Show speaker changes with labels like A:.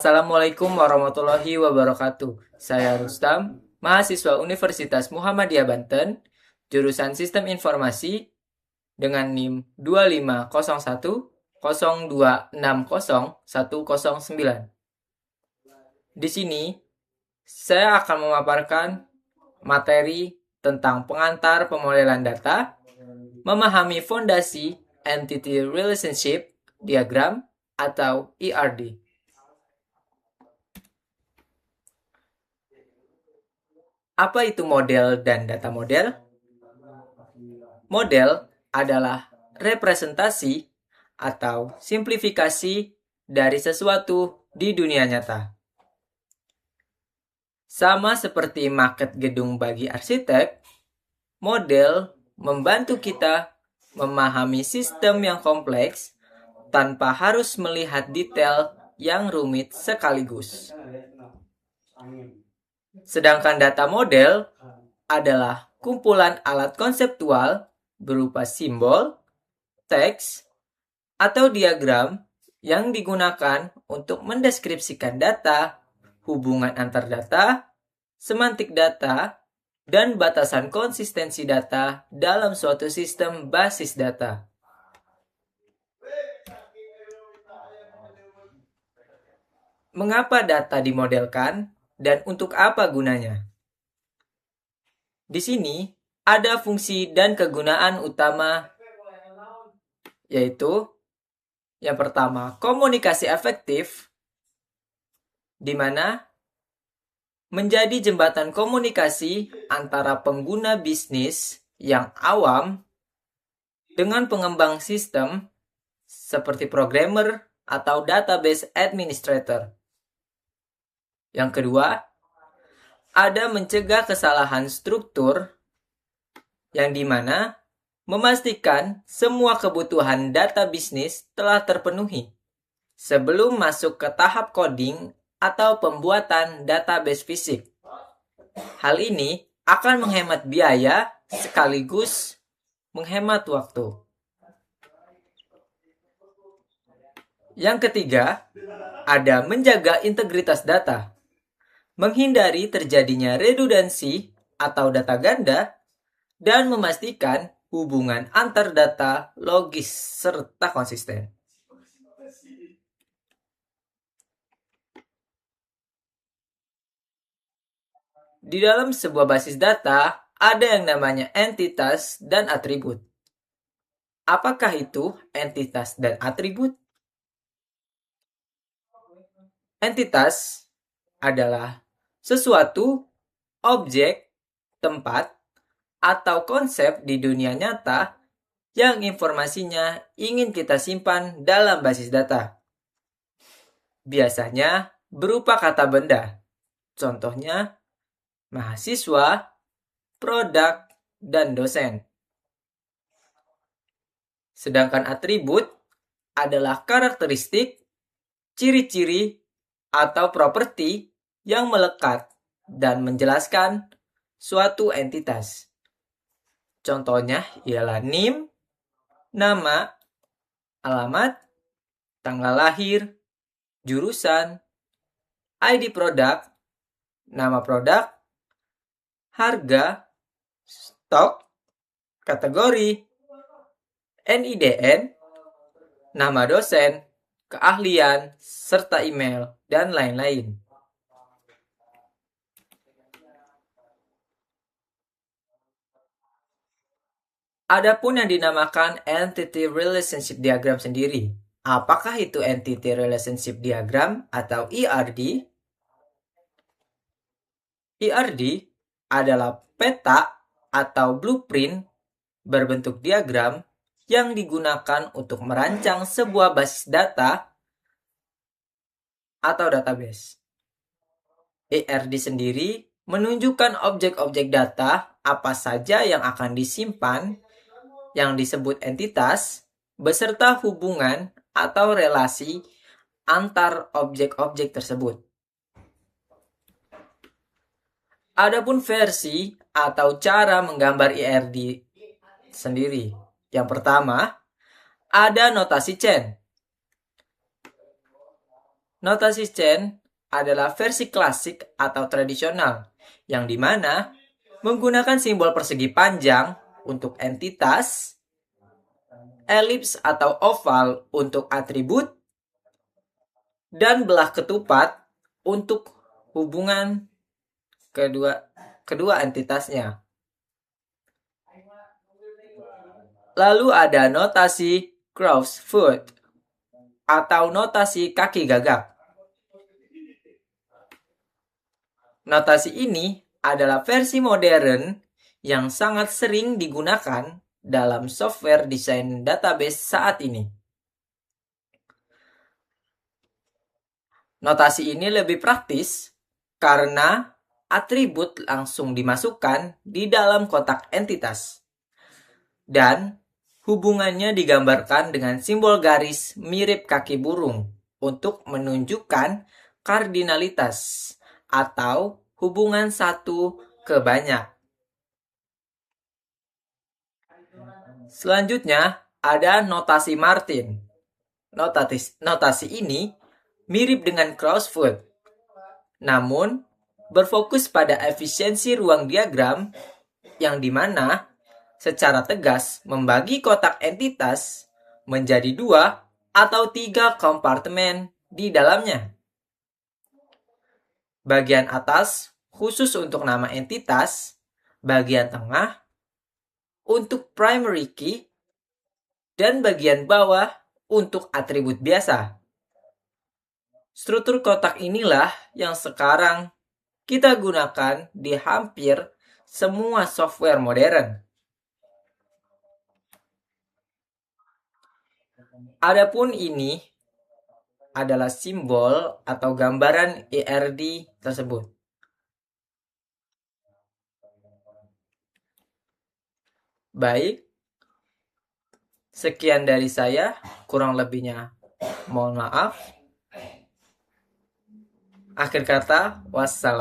A: Assalamualaikum warahmatullahi wabarakatuh. Saya Rustam, mahasiswa Universitas Muhammadiyah Banten, jurusan Sistem Informasi dengan NIM 25010260109. Di sini, saya akan memaparkan materi tentang pengantar pemodelan data, memahami fondasi Entity Relationship Diagram atau ERD. Apa itu model dan data model? Model adalah representasi atau simplifikasi dari sesuatu di dunia nyata. Sama seperti maket gedung bagi arsitek, model membantu kita memahami sistem yang kompleks tanpa harus melihat detail yang rumit sekaligus. Sedangkan data model adalah kumpulan alat konseptual berupa simbol, teks, atau diagram yang digunakan untuk mendeskripsikan data, hubungan antar data, semantik data, dan batasan konsistensi data dalam suatu sistem basis data. Mengapa data dimodelkan dan untuk apa gunanya? Di sini ada fungsi dan kegunaan utama, yaitu yang pertama, komunikasi efektif, di mana menjadi jembatan komunikasi antara pengguna bisnis yang awam dengan pengembang sistem seperti programmer atau database administrator. Yang kedua, ada mencegah kesalahan struktur yang dimana memastikan semua kebutuhan data bisnis telah terpenuhi sebelum masuk ke tahap coding atau pembuatan database fisik. Hal ini akan menghemat biaya sekaligus menghemat waktu. Yang ketiga, ada menjaga integritas data, menghindari terjadinya redundansi atau data ganda, dan memastikan hubungan antar data logis serta konsisten. Di dalam sebuah basis data, ada yang namanya entitas dan atribut. Apakah itu entitas dan atribut? Entitas adalah sesuatu, objek, tempat, atau konsep di dunia nyata yang informasinya ingin kita simpan dalam basis data. Biasanya berupa kata benda, contohnya mahasiswa, produk, dan dosen. Sedangkan atribut adalah karakteristik, ciri-ciri, atau properti yang melekat dan menjelaskan suatu entitas. Contohnya ialah NIM, nama, alamat, tanggal lahir, jurusan, ID produk, nama produk, harga, stok, kategori, NIDN, nama dosen, keahlian, serta email, dan lain-lain. Adapun yang dinamakan Entity Relationship Diagram sendiri. Apakah itu Entity Relationship Diagram atau ERD? ERD adalah peta atau blueprint berbentuk diagram yang digunakan untuk merancang sebuah basis data atau database. ERD sendiri menunjukkan objek-objek data apa saja yang akan disimpan yang disebut entitas beserta hubungan atau relasi antar objek-objek tersebut. Adapun versi atau cara menggambar ERD sendiri. Yang pertama, ada notasi chain. Notasi chain adalah versi klasik atau tradisional, yang dimana menggunakan simbol persegi panjang untuk entitas, elips atau oval untuk atribut, dan belah ketupat untuk hubungan kedua entitasnya. Lalu ada notasi crow's foot atau notasi kaki gagak. Notasi ini adalah versi modern yang sangat sering digunakan dalam software desain database saat ini. Notasi ini lebih praktis karena atribut langsung dimasukkan di dalam kotak entitas. Dan hubungannya digambarkan dengan simbol garis mirip kaki burung untuk menunjukkan kardinalitas atau hubungan satu ke banyak. Selanjutnya ada notasi Martin. Notasi ini mirip dengan crossfoot, namun berfokus pada efisiensi ruang diagram yang dimana secara tegas membagi kotak entitas menjadi 2 atau 3 kompartemen di dalamnya. Bagian atas khusus untuk nama entitas, bagian tengah untuk primary key, dan bagian bawah untuk atribut biasa. Struktur kotak inilah yang sekarang kita gunakan di hampir semua software modern. Adapun ini adalah simbol atau gambaran ERD tersebut. Baik, sekian dari saya, kurang lebihnya mohon maaf. Akhir kata, wassalam.